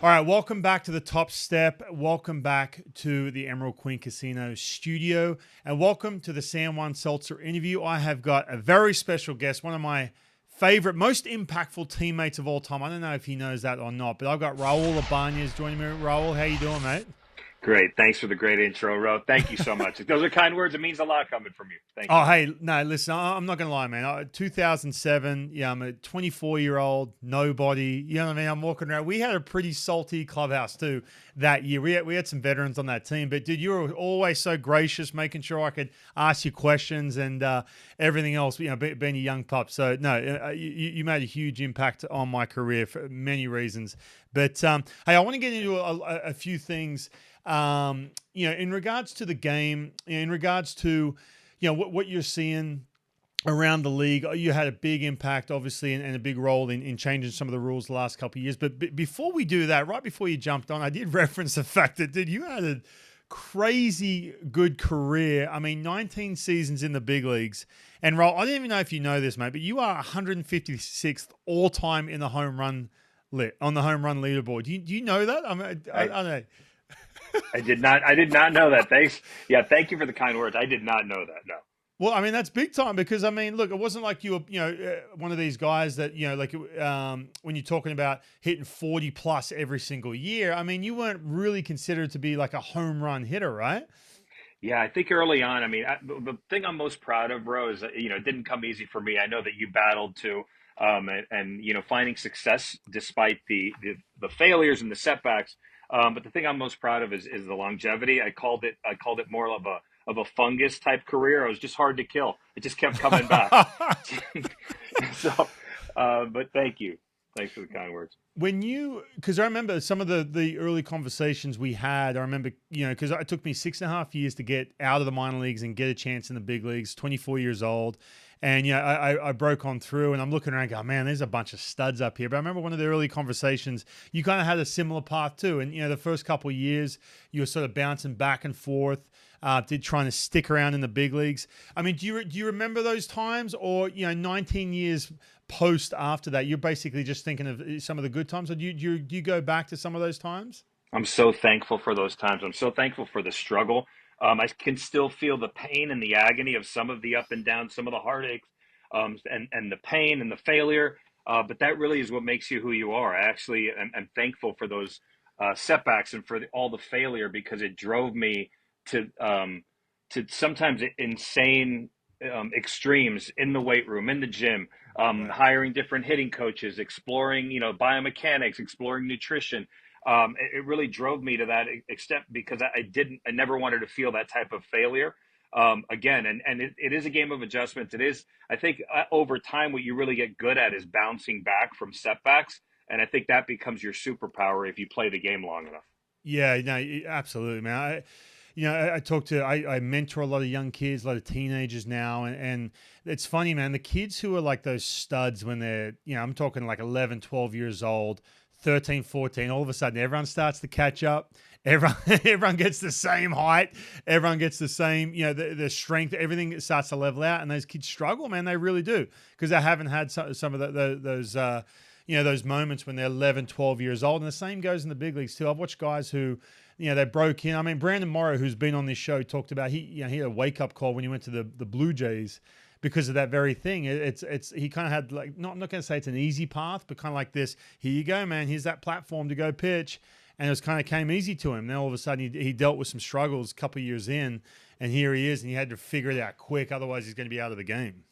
All right, welcome back to the Top Step. Welcome back to the Emerald Queen Casino studio, and welcome to the San Juan Seltzer interview. I have got a very special guest, one of my favorite, most impactful teammates of all time. I don't know if he knows that or not, but I've got Raul Ibanez joining me. Raul, how you doing, mate? Great. Thanks for the great intro, Ro. Thank you so much. Those are kind words. It means a lot coming from you. Thank you. Oh, hey, no, listen, I'm not going to lie, man. 2007, yeah, I'm a 24-year-old, nobody. You know what I mean? I'm walking around. We had a pretty salty clubhouse, too, that year. We had some veterans on that team. But, dude, you were always so gracious, making sure I could ask you questions and everything else, being a young pup. So, no, you made a huge impact on my career for many reasons. But, hey, I want to get into a few things. In regards to the game, in regards to, what you're seeing around the league, you had a big impact, obviously, and a big role in changing some of the rules the last couple of years. But before we do that, right before you jumped on, I did reference the fact that, dude, you had a crazy good career. I mean, 19 seasons in the big leagues. And, Roll, I don't even know if you know this, mate, but you are 156th all-time in the home run on the home run leaderboard. Do you know that? I don't know. I did not. I did not know that. Thanks. Yeah. Thank you for the kind words. I did not know that. No. Well, I mean, that's big time because, I mean, look, it wasn't like you were, one of these guys that, when you're talking about hitting 40 plus every single year, I mean, you weren't really considered to be like a home run hitter, right? Yeah. I think early on. I mean, the thing I'm most proud of, bro, is that, it didn't come easy for me. I know that you battled too, and finding success despite the failures and the setbacks. But the thing I'm most proud of is the longevity. I called it more of a fungus type career. It was just hard to kill. It just kept coming back. So, but thank you. Thanks for the kind words. Because I remember some of the early conversations we had, I remember, because it took me 6.5 years to get out of the minor leagues and get a chance in the big leagues, 24 years old. And, I broke on through and I'm looking around and go, man, there's a bunch of studs up here. But I remember one of the early conversations, you kind of had a similar path too. And, the first couple of years, you were sort of bouncing back and forth, trying to stick around in the big leagues. I mean, do you remember those times or, 19 years post after that, you're basically just thinking of some of the good times? Or do you go back to some of those times? I'm so thankful for those times. I'm so thankful for the struggle. I can still feel the pain and the agony of some of the up and down, some of the heartaches, and the pain and the failure. But that really is what makes you who you are. I actually am thankful for those setbacks and for all the failure because it drove me to sometimes insane extremes in the weight room, in the gym, Right. hiring different hitting coaches, exploring, biomechanics, exploring nutrition. It really drove me to that extent because I never wanted to feel that type of failure again. And it is a game of adjustments. It is, I think, over time, what you really get good at is bouncing back from setbacks. And I think that becomes your superpower if you play the game long enough. Yeah, no, absolutely, man. I mentor a lot of young kids, a lot of teenagers now. And it's funny, man, the kids who are like those studs when they're, I'm talking like 11, 12 years old, 13, 14, all of a sudden everyone starts to catch up. Everyone, everyone gets the same height. Everyone gets the same, the strength. Everything starts to level out, and those kids struggle, man. They really do because they haven't had some of those moments when they're 11, 12 years old. And the same goes in the big leagues too. I've watched guys who, they broke in. I mean, Brandon Morrow, who's been on this show, talked about he had a wake up call when he went to the Blue Jays because of that very thing. He kind of had like, I'm not going to say it's an easy path, but kind of like this, here you go, man. Here's that platform to go pitch. And it was kind of came easy to him. Then all of a sudden he dealt with some struggles a couple of years in, and here he is, and he had to figure it out quick. Otherwise he's going to be out of the game.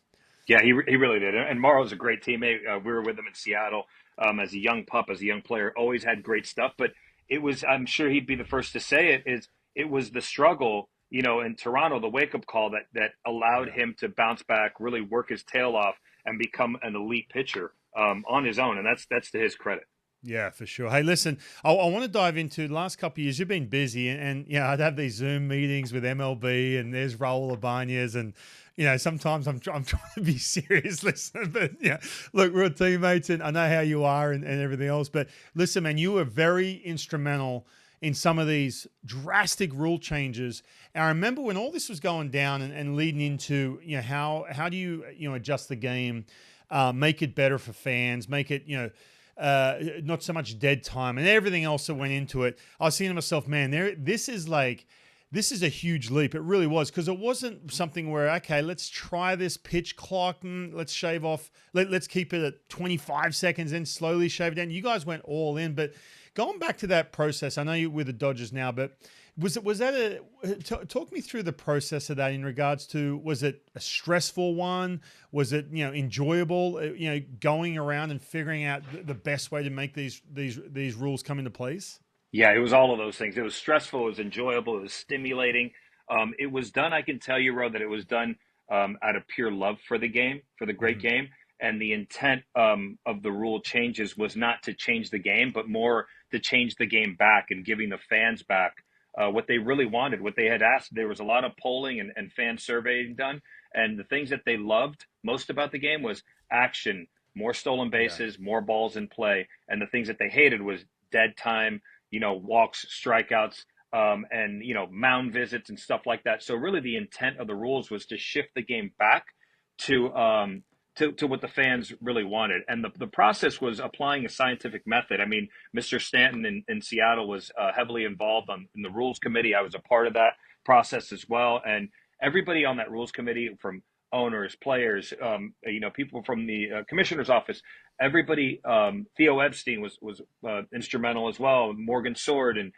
Yeah, he really did. And Morrow's a great teammate. We were with him in Seattle as a young pup, as a young player. Always had great stuff. But it was, I'm sure he'd be the first to say it was the struggle, in Toronto, the wake up call that allowed him to bounce back, really work his tail off, and become an elite pitcher on his own. And that's to his credit. Yeah, for sure. Hey, listen, I want to dive into the last couple of years. You've been busy, and I'd have these Zoom meetings with MLB, and there's Raul Ibanez, and sometimes I'm trying to be serious, listen, but look, we're teammates, and I know how you are, and everything else. But listen, man, you were very instrumental in some of these drastic rule changes. And I remember when all this was going down and leading into how do you adjust the game, make it better for fans, make it not so much dead time and everything else that went into it. I was thinking to myself, man, this is a huge leap. It really was, because it wasn't something where, okay, let's try this pitch clock and let's shave off. Let's keep it at 25 seconds and slowly shave it down. You guys went all in, but going back to that process, I know you're with the Dodgers now, but talk me through the process of that in regards to, was it a stressful one? Was it, enjoyable, going around and figuring out the best way to make these rules come into place? Yeah, it was all of those things. It was stressful, it was enjoyable, it was stimulating. It was done, I can tell you, Ro, that it was done out of pure love for the game, for the great Mhm. game. And the intent of the rule changes was not to change the game, but more to change the game back and giving the fans back what they really wanted, what they had asked. There was a lot of polling and fan surveying done. And the things that they loved most about the game was action, more stolen Yeah. bases, more balls in play. And the things that they hated was dead time, walks, strikeouts, and mound visits and stuff like that. So really, the intent of the rules was to shift the game back to to what the fans really wanted, and the process was applying a scientific method. I mean, Mr. Stanton in Seattle was heavily involved in the rules committee. I was a part of that process as well, and everybody on that rules committee, from owners, players, people from the commissioner's office, everybody. Theo Epstein was instrumental as well. Morgan Sword and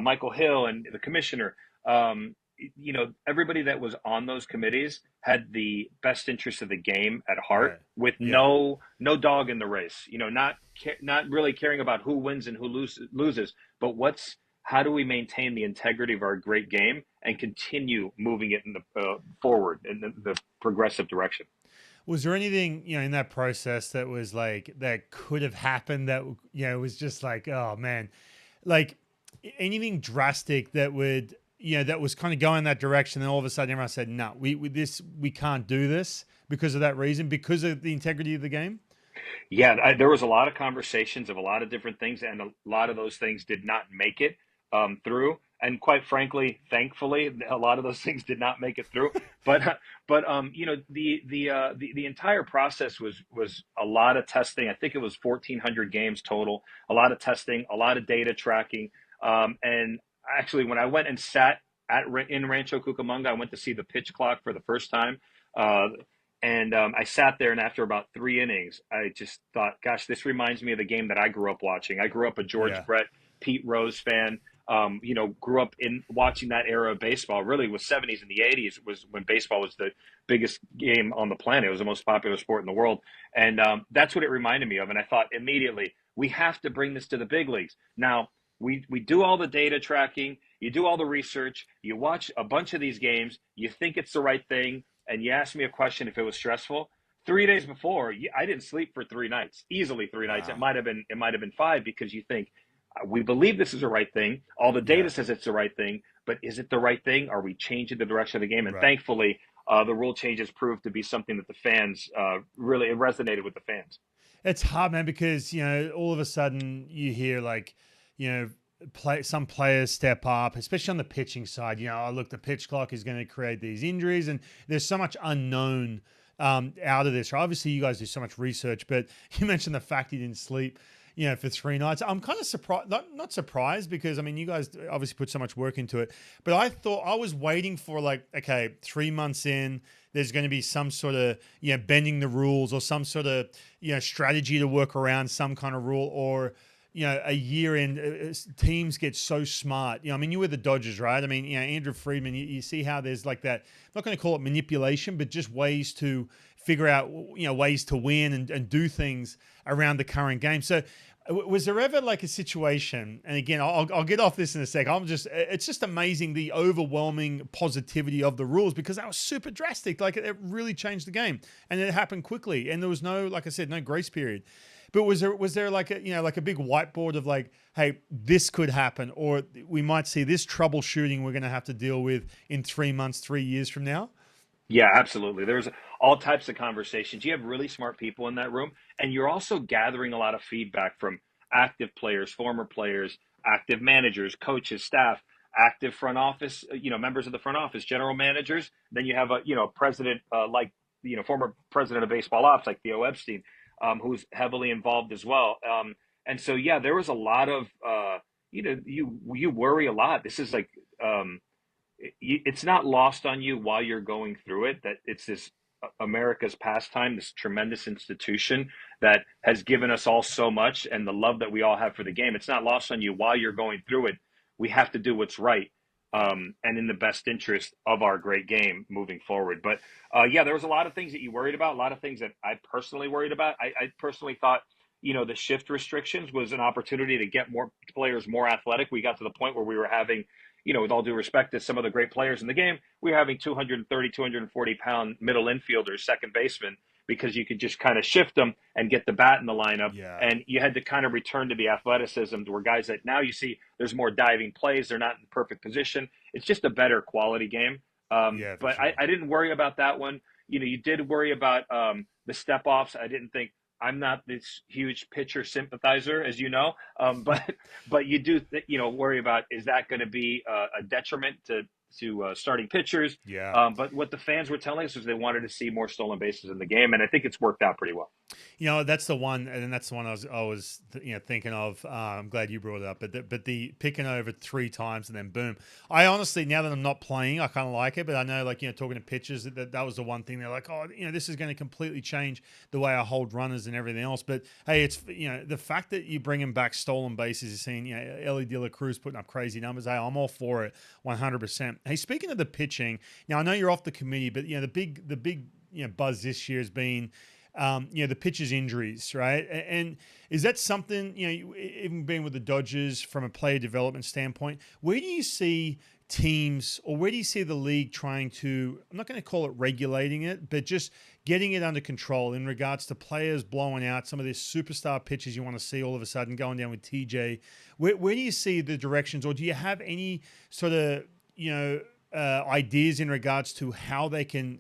Michael Hill and the commissioner. Everybody that was on those committees had the best interest of the game at heart, Right. with Yeah. no dog in the race. Not really caring about who wins and who loses, but how do we maintain the integrity of our great game and continue moving it in the forward in the progressive direction. Was there anything, in that process that was like, that could have happened that, was just like, oh man, like anything drastic that would, that was kind of going that direction. Then all of a sudden everyone said, no, we can't do this because of that reason, because of the integrity of the game. Yeah, there was a lot of conversations of a lot of different things, and a lot of those things did not make it through. And quite frankly, thankfully, a lot of those things did not make it through. The entire process was a lot of testing. I think it was 1,400 games total. A lot of testing, a lot of data tracking. And actually, when I went and sat in Rancho Cucamonga, I went to see the pitch clock for the first time. Uh, and I sat there, and after about 3 innings, I just thought, gosh, this reminds me of the game that I grew up watching. I grew up a George Yeah. Brett, Pete Rose fan. Grew up in watching that era of baseball. Really, was '70s and the '80s was when baseball was the biggest game on the planet. It was the most popular sport in the world, and that's what it reminded me of. And I thought immediately, we have to bring this to the big leagues. Now, we do all the data tracking, you do all the research, you watch a bunch of these games, you think it's the right thing, and you asked me a question if it was stressful. 3 days before, I didn't sleep for 3 nights, easily 3 nights. It Wow. might have been five, because you think, we believe this is the right thing. All the data Yeah. says it's the right thing, but is it the right thing? Are we changing the direction of the game? And Right. thankfully, the rule changes proved to be something that the fans really, it resonated with the fans. It's hard, man, because all of a sudden you hear like, you know, some players step up, especially on the pitching side. Oh, look, the pitch clock is going to create these injuries, and there's so much unknown out of this. Obviously, you guys do so much research, but you mentioned the fact you didn't sleep, for 3 nights. I'm kind of surprised, not surprised, because I mean, you guys obviously put so much work into it, but I thought, I was waiting for like, okay, 3 months in, there's going to be some sort of, bending the rules, or some sort of, strategy to work around some kind of rule, or, a year in, teams get so smart. I mean, you were the Dodgers, right? I mean, Andrew Friedman, you see how there's like that, I'm not going to call it manipulation, but just ways to figure out, ways to win and do things around the current game. So was there ever like a situation, and again, I'll get off this in a sec. It's just amazing, the overwhelming positivity of the rules, because that was super drastic. Like, it really changed the game, and it happened quickly. And there was no, like I said, no grace period. But was there like a, like a big whiteboard of like, hey, this could happen, or we might see this troubleshooting we're going to have to deal with in 3 months, 3 years from now? Yeah, absolutely. There's all types of conversations. You have really smart people in that room, and you're also gathering a lot of feedback from active players, former players, active managers, coaches, staff, active front office, members of the front office, general managers. Then you have a president, like, former president of baseball ops, like Theo Epstein, who's heavily involved as well. And so, yeah, there was a lot of, you worry a lot. This is like, it's not lost on you while you're going through it that it's this America's pastime, this tremendous institution that has given us all so much, and the love that we all have for the game. It's not lost on you while you're going through it. We have to do what's right, and in the best interest of our great game moving forward. But yeah, there was a lot of things that you worried about, a lot of things that I personally worried about. I personally thought, the shift restrictions was an opportunity to get more players more athletic. We got to the point where we were having, with all due respect to some of the great players in the game, we were having 230, 240-pound middle infielders, second baseman, because you could just kind of shift them and get the bat in the lineup. Yeah. And you had to kind of return to the athleticism to where guys that now you see there's more diving plays. They're not in perfect position. It's just a better quality game. Yeah, for But sure. I didn't worry about that one. You did worry about the step offs. I didn't think, I'm not this huge pitcher sympathizer, as you know, but you do worry about, is that going to be a detriment to starting pitchers? Yeah. But what the fans were telling us was they wanted to see more stolen bases in the game, and I think it's worked out pretty well. That's the one, and that's the one I was thinking of. I'm glad you brought it up, but the picking over 3 times and then boom. I honestly, now that I'm not playing, I kind of like it, but I know, like, talking to pitchers, that was the one thing they're like, oh, this is going to completely change the way I hold runners and everything else. But hey, it's the fact that you bringing back stolen bases, you're seeing Ellie De La Cruz putting up crazy numbers. Hey, I'm all for it, 100%. Hey, speaking of the pitching, now I know you're off the committee, but the big buzz this year has been the pitchers' injuries, right? And is that something, even being with the Dodgers from a player development standpoint, where do you see teams, or where do you see the league trying to, I'm not going to call it regulating it, but just getting it under control in regards to players blowing out some of these superstar pitchers you want to see all of a sudden going down with TJ? Where do you see the directions, or do you have any sort of, ideas in regards to how they can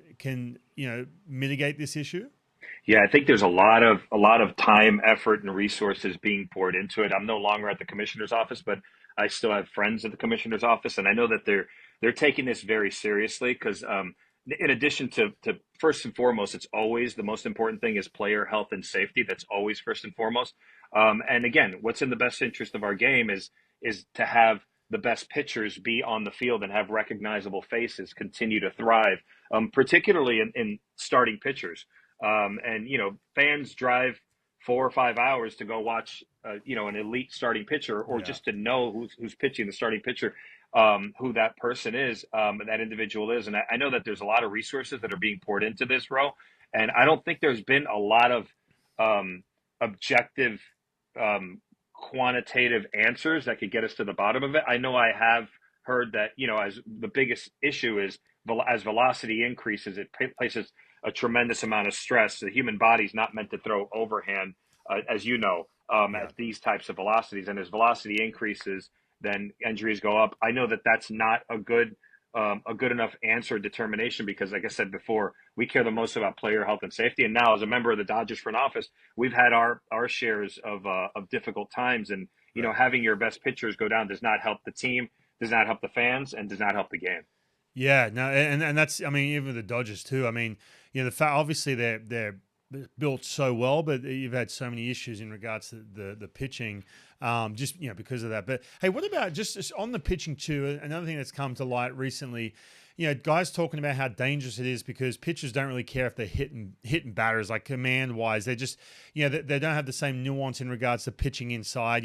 mitigate this issue? Yeah, I think there's a lot of time, effort, and resources being poured into it. I'm no longer at the commissioner's office, but I still have friends at the commissioner's office, and I know that they're taking this very seriously because, in addition to first and foremost, it's always the most important thing is player health and safety. That's always first and foremost. And again, what's in the best interest of our game is to have the best pitchers be on the field and have recognizable faces continue to thrive, particularly in starting pitchers. And fans drive 4 or 5 hours to go watch, an elite starting pitcher, or Yeah. just to know who's pitching the starting pitcher, who that person is, that individual is. And I know that there's a lot of resources that are being poured into this, Ro, and I don't think there's been a lot of objective, quantitative answers that could get us to the bottom of it. I know I have heard that, as the biggest issue is, as velocity increases, it places a tremendous amount of stress. The human body's not meant to throw overhand, as you know, Yeah. at these types of velocities. And as velocity increases, then injuries go up. I know that that's not a good enough answer or determination because, like I said before, we care the most about player health and safety. And now, as a member of the Dodgers front office, we've had our shares of difficult times. And Right. having your best pitchers go down does not help the team, does not help the fans, and does not help the game. Yeah, no, and that's, I mean, even with the Dodgers too. I mean, the fact, obviously they're built so well, but you've had so many issues in regards to the pitching, just because of that. But hey, what about just on the pitching too? Another thing that's come to light recently, guys talking about how dangerous it is because pitchers don't really care if they're hitting batters, like command wise. They just, they don't have the same nuance in regards to pitching inside.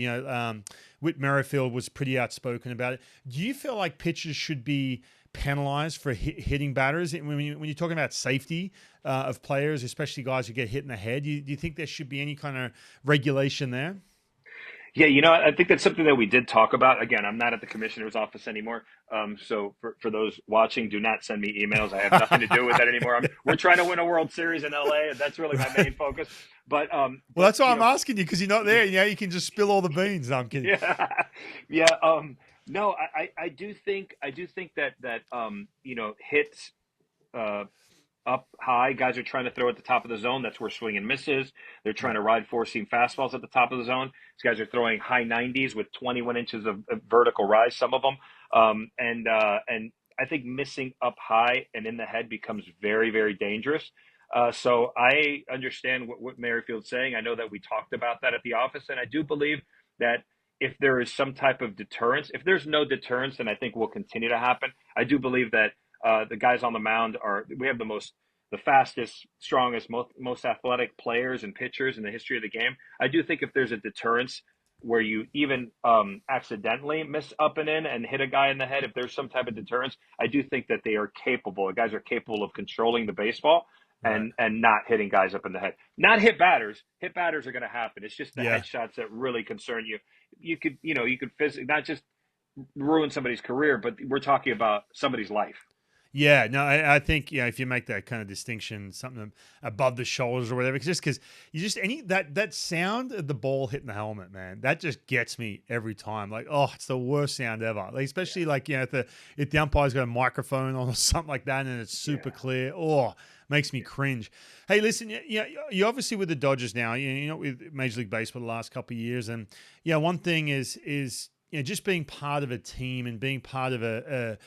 Whit Merrifield was pretty outspoken about it. Do you feel like pitchers should be penalized for hitting batters when you're talking about safety of players, especially guys who get hit in the head? Do you think there should be any kind of regulation there? Yeah, I think that's something that we did talk about. Again, I'm not at the commissioner's office anymore. So for those watching, do not send me emails. I have nothing to do with that anymore. We're trying to win a World Series in LA, and that's really my Right. main focus. But Well, that's why I'm asking you, because you're not there. You can just spill all the beans. No, I'm kidding. yeah, yeah. No, I do think that hits uh, up high. Guys are trying to throw at the top of the zone. That's where swing and misses. They're trying Right. to ride four seam fastballs at the top of the zone. These guys are throwing high 90s with 21 inches of vertical rise, some of them. And I think missing up high and in the head becomes very, very dangerous. So I understand what Merrifield's saying. I know that we talked about that at the office, and I do believe that if there is some type of deterrence, if there's no deterrence, then I think will continue to happen. I do believe that the guys on the mound we have the fastest, strongest, most athletic players and pitchers in the history of the game. I do think if there's a deterrence where you even accidentally miss up and in and hit a guy in the head, if there's some type of deterrence, I do think that they are capable. The guys are capable of controlling the baseball Right. and not hitting guys up in the head. Not hit batters. Hit batters are going to happen. It's just the Yeah. headshots that really concern you. You could physically not just ruin somebody's career, but we're talking about somebody's life. Yeah, no, I think if you make that kind of distinction, something above the shoulders or whatever, just because you just that sound of the ball hitting the helmet, man, that just gets me every time. Like, oh, it's the worst sound ever. Like, especially like if the umpire's got a microphone on or something like that, and it's super clear. Oh, makes me cringe. Hey, listen, you're obviously with the Dodgers now. You know, with Major League Baseball the last couple of years, and one thing is just being part of a team and being part of a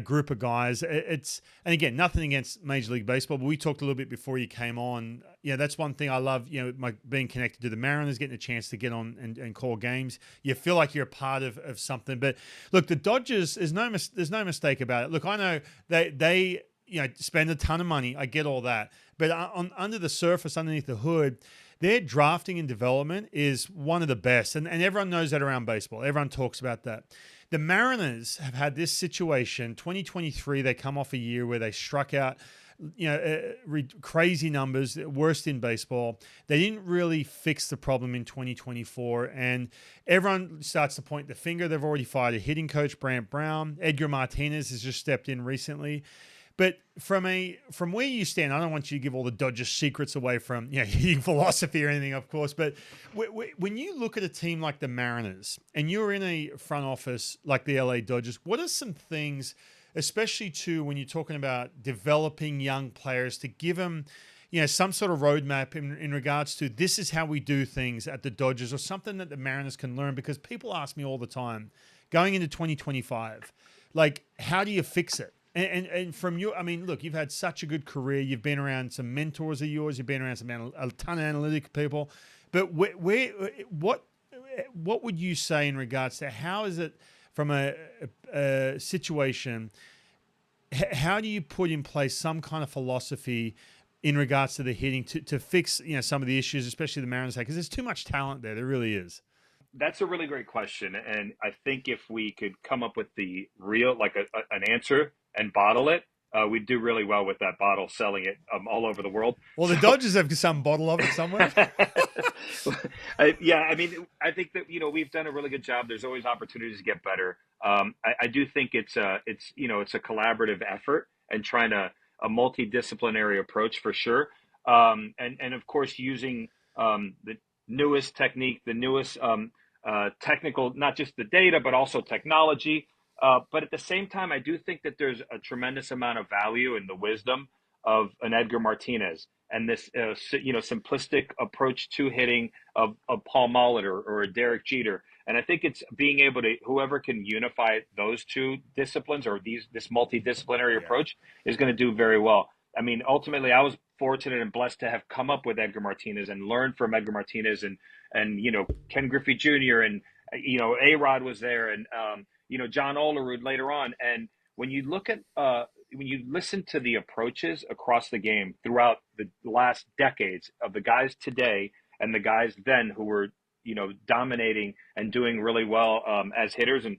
group of guys. And again, nothing against Major League Baseball, but we talked a little bit before you came on. That's one thing I love, being connected to the Mariners, getting a chance to get on and call games. You feel like you're a part of something. But look, the Dodgers, there's no mistake about it. Look, I know they spend a ton of money. I get all that. But under the surface, underneath the hood, their drafting and development is one of the best. And everyone knows that around baseball. Everyone talks about that. The Mariners have had this situation. 2023, they come off a year where they struck out, crazy numbers, worst in baseball. They didn't really fix the problem in 2024, and everyone starts to point the finger. They've already fired a hitting coach, Brant Brown. Edgar Martinez has just stepped in recently. But from where you stand, I don't want you to give all the Dodgers secrets away from hitting philosophy or anything, of course. But when you look at a team like the Mariners and you're in a front office like the LA Dodgers, what are some things, especially too when you're talking about developing young players, to give them some sort of roadmap in regards to this is how we do things at the Dodgers, or something that the Mariners can learn? Because people ask me all the time, going into 2025, like, how do you fix it? And from you, I mean, look, you've had such a good career. You've been around some mentors of yours. You've been around a ton of analytic people. But what would you say in regards to how is it from a situation? How do you put in place some kind of philosophy in regards to the hitting to fix some of the issues, especially the Mariners have? Because there's too much talent there. There really is. That's a really great question, and I think if we could come up with the real, like an answer and bottle it, we'd do really well with that bottle, selling it all over the world. Well, the Dodgers have some bottle of it somewhere. Yeah, I mean, I think that we've done a really good job. There's always opportunities to get better. I do think it's a collaborative effort and trying a multidisciplinary approach for sure, and of course using the newest technique, the newest technical, not just the data, but also technology. But at the same time, I do think that there's a tremendous amount of value in the wisdom of an Edgar Martinez and this, simplistic approach to hitting of Paul Molitor or a Derek Jeter. And I think it's being able to, whoever can unify those two disciplines or this multidisciplinary approach is going to do very well. I mean, ultimately, I was fortunate and blessed to have come up with Edgar Martinez and learned from Edgar Martinez and Ken Griffey Jr. and A-Rod was there and John Olerud later on. And when you look at when you listen to the approaches across the game throughout the last decades of the guys today and the guys then who were dominating and doing really well as hitters, and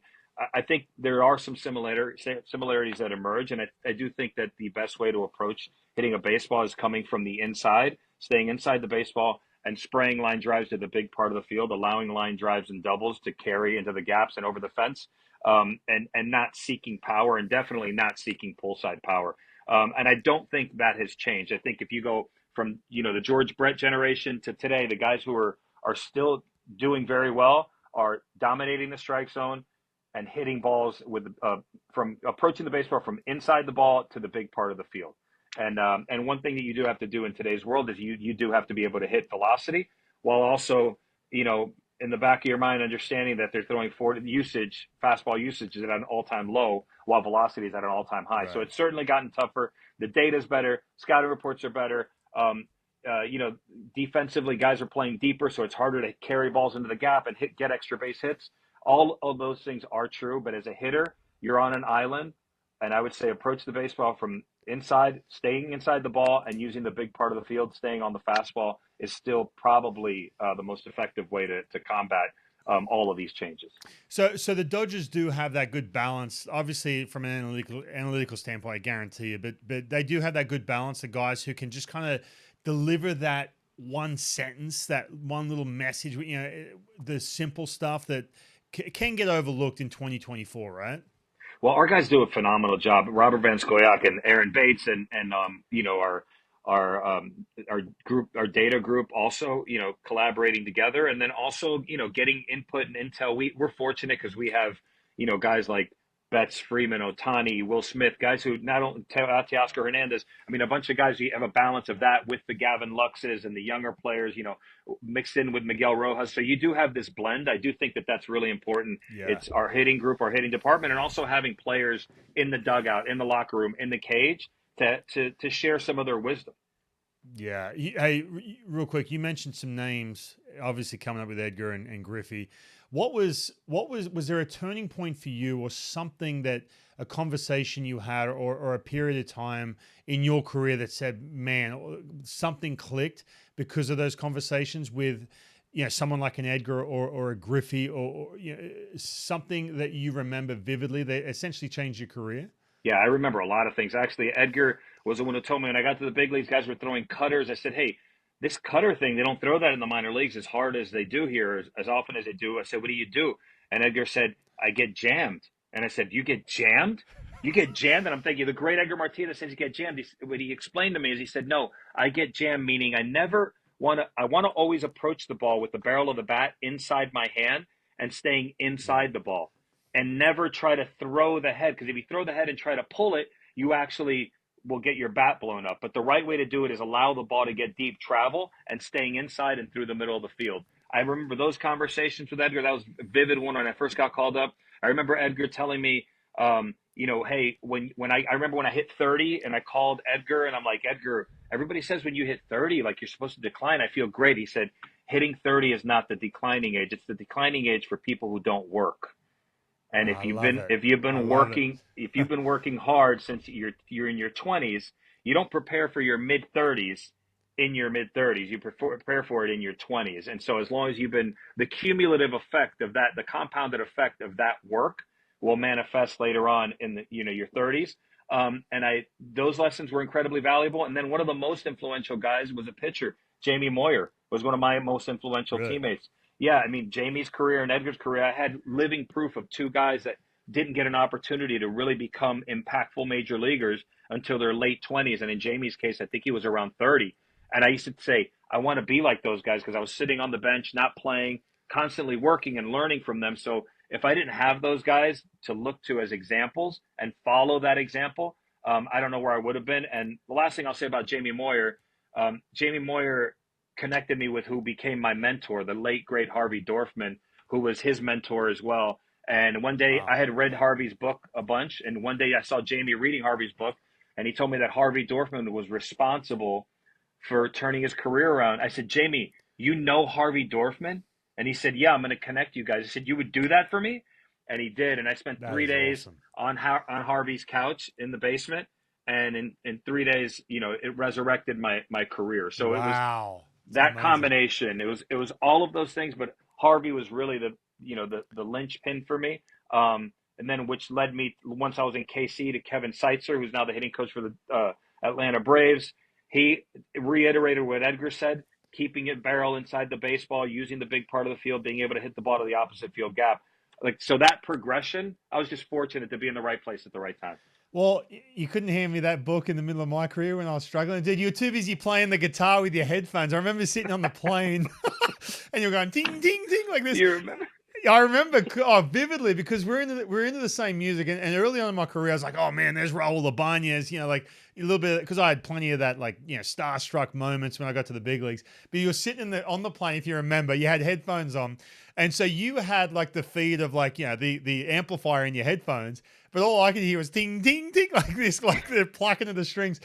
I think there are some similarities that emerge, and I do think that the best way to approach hitting a baseball is coming from the inside, staying inside the baseball, and spraying line drives to the big part of the field, allowing line drives and doubles to carry into the gaps and over the fence, and not seeking power, and definitely not seeking pull side power. And I don't think that has changed. I think if you go from the George Brett generation to today, the guys who are still doing very well are dominating the strike zone and hitting balls with from approaching the baseball from inside the ball to the big part of the field. And one thing that you do have to do in today's world is you do have to be able to hit velocity while also, in the back of your mind, understanding that they're throwing fastball usage is at an all-time low while velocity is at an all-time high. Right. So it's certainly gotten tougher. The data's better. Scouting reports are better. You know, defensively, guys are playing deeper, so it's harder to carry balls into the gap and get extra base hits. All of those things are true, but as a hitter, you're on an island, and I would say approach the baseball from inside, staying inside the ball, and using the big part of the field, staying on the fastball is still probably the most effective way to combat all of these changes. So the Dodgers do have that good balance. Obviously, from an analytical standpoint, I guarantee you, but they do have that good balance of guys who can just kind of deliver that one sentence, that one little message. You know, the simple stuff that can get overlooked in 2024, right? Well, our guys do a phenomenal job. Robert Van Scoyoc and Aaron Bates and you know our group, our data group, also collaborating together, and then also getting input and intel. We're fortunate because we have guys like Betts, Freeman, Otani, Will Smith, guys who not only Teoscar Hernandez. I mean, a bunch of guys. You have a balance of that with the Gavin Luxes and the younger players, mixed in with Miguel Rojas. So you do have this blend. I do think that that's really important. Yeah. It's our hitting group, our hitting department, and also having players in the dugout, in the locker room, in the cage to share some of their wisdom. Yeah. Hey, real quick, you mentioned some names, obviously coming up with Edgar and Griffey. Was there a turning point for you, or something that a conversation you had, or a period of time in your career that said, man, something clicked because of those conversations with, someone like an Edgar or a Griffey, or something that you remember vividly that essentially changed your career? Yeah, I remember a lot of things. Actually, Edgar was the one who told me when I got to the big leagues, guys were throwing cutters. I said, hey, this cutter thing, they don't throw that in the minor leagues as hard as they do here, as often as they do. I said, what do you do? And Edgar said, I get jammed. And I said, you get jammed? You get jammed? And I'm thinking, the great Edgar Martinez says you get jammed. What he explained to me is he said, no, I get jammed, meaning I want to always approach the ball with the barrel of the bat inside my hand and staying inside the ball, and never try to throw the head. Because if you throw the head and try to pull it, you actually will get your bat blown up. But the right way to do it is allow the ball to get deep, travel, and staying inside and through the middle of the field. I remember those conversations with Edgar. That was a vivid one when I first got called up. I remember Edgar telling me, hey, I remember when I hit 30 and I called Edgar and I'm like, Edgar, everybody says when you hit 30, like you're supposed to decline. I feel great. He said, hitting 30 is not the declining age. It's the declining age for people who don't work. And if you've been working hard since you're in your 20s, you don't prepare for your mid 30s in your mid 30s. You prepare for it in your 20s. And so as long as the cumulative effect of that, the compounded effect of that work will manifest later on in your 30s. Those lessons were incredibly valuable. And then one of the most influential guys was a pitcher. Jamie Moyer was one of my most influential teammates. Yeah, I mean, Jamie's career and Edgar's career, I had living proof of two guys that didn't get an opportunity to really become impactful major leaguers until their late 20s. And in Jamie's case, I think he was around 30. And I used to say, I want to be like those guys, because I was sitting on the bench, not playing, constantly working and learning from them. So if I didn't have those guys to look to as examples and follow that example, I don't know where I would have been. And the last thing I'll say about Jamie Moyer connected me with who became my mentor, the late, great Harvey Dorfman, who was his mentor as well. And one day I had read Harvey's book a bunch, and one day I saw Jamie reading Harvey's book, and he told me that Harvey Dorfman was responsible for turning his career around. I said, Jamie, you know Harvey Dorfman? And he said, yeah, I'm going to connect you guys. I said, you would do that for me? And he did. And I spent 3 days on Harvey's couch in the basement. And in 3 days, it resurrected my career. So it was that combination. It was all of those things, but Harvey was really the linchpin for me. And then which led me, once I was in KC, to Kevin Seitzer, who's now the hitting coach for the Atlanta Braves. He reiterated what Edgar said, keeping it barrel inside the baseball, using the big part of the field, being able to hit the ball to the opposite field gap. So that progression, I was just fortunate to be in the right place at the right time. Well, you couldn't hand me that book in the middle of my career when I was struggling. Dude, you were too busy playing the guitar with your headphones. I remember sitting on the plane and you're going ting, ting, ting like this. You remember? I remember vividly, because we're into the same music, and early on in my career I was like, oh man, there's Raul Ibanez, like a little bit, because I had plenty of that, like, starstruck moments when I got to the big leagues. But you were sitting on the plane, if you remember, you had headphones on, and so you had like the feed of like the amplifier in your headphones, but all I could hear was ting ting ting like this, like they're plucking at the strings.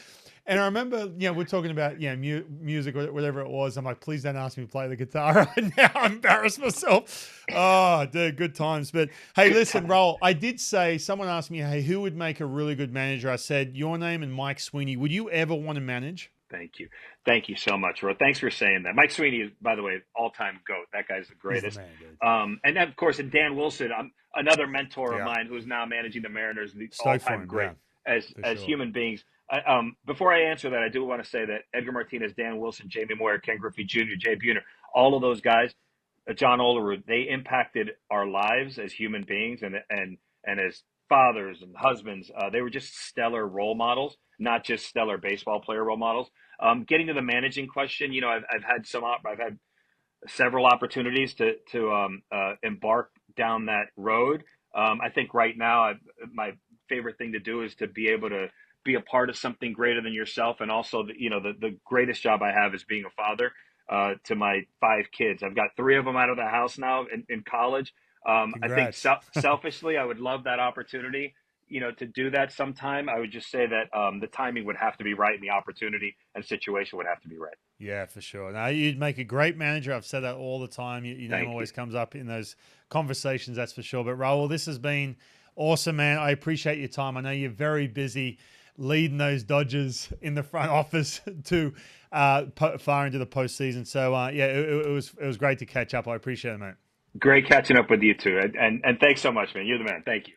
And I remember, we're talking about, music or whatever it was. I'm like, please don't ask me to play the guitar right now. I embarrass myself. Oh, dude, good times. But hey, Good listen, time. Raul, I did say, someone asked me, hey, who would make a really good manager? I said, your name and Mike Sweeney. Would you ever want to manage? Thank you. Thank you so much, Ro. Thanks for saying that. Mike Sweeney is, by the way, all-time GOAT. That guy's the He's the greatest. man, dude. And then, of course, and Dan Wilson, another mentor of Yeah. mine who's now managing the Mariners, the Stoked for all-time him. great Yeah, for as sure. human beings. Before I answer that, I do want to say that Edgar Martinez, Dan Wilson, Jamie Moyer, Ken Griffey Jr., Jay Buhner, all of those guys, John Olerud, they impacted our lives as human beings and as fathers and husbands. They were just stellar role models, not just stellar baseball player role models. Getting to the managing question, I've had several opportunities to embark down that road. I think right now, my favorite thing to do is to be able to be a part of something greater than yourself, and also the greatest job I have is being a father to my 5 kids. I've got 3 of them out of the house now in college. I think Congrats. selfishly, I would love that opportunity, to do that sometime. I would just say that the timing would have to be right, and the opportunity and situation would have to be right. Yeah, for sure. Now, you'd make a great manager. I've said that all the time. Your name Thank you. always comes up in those conversations, that's for sure. But Raul, this has been awesome, man. I appreciate your time. I know you're very busy leading those Dodgers in the front office to far into the postseason. So, yeah, it was great to catch up. I appreciate it, mate. Great catching up with you too, and thanks so much, man. You're the man. Thank you.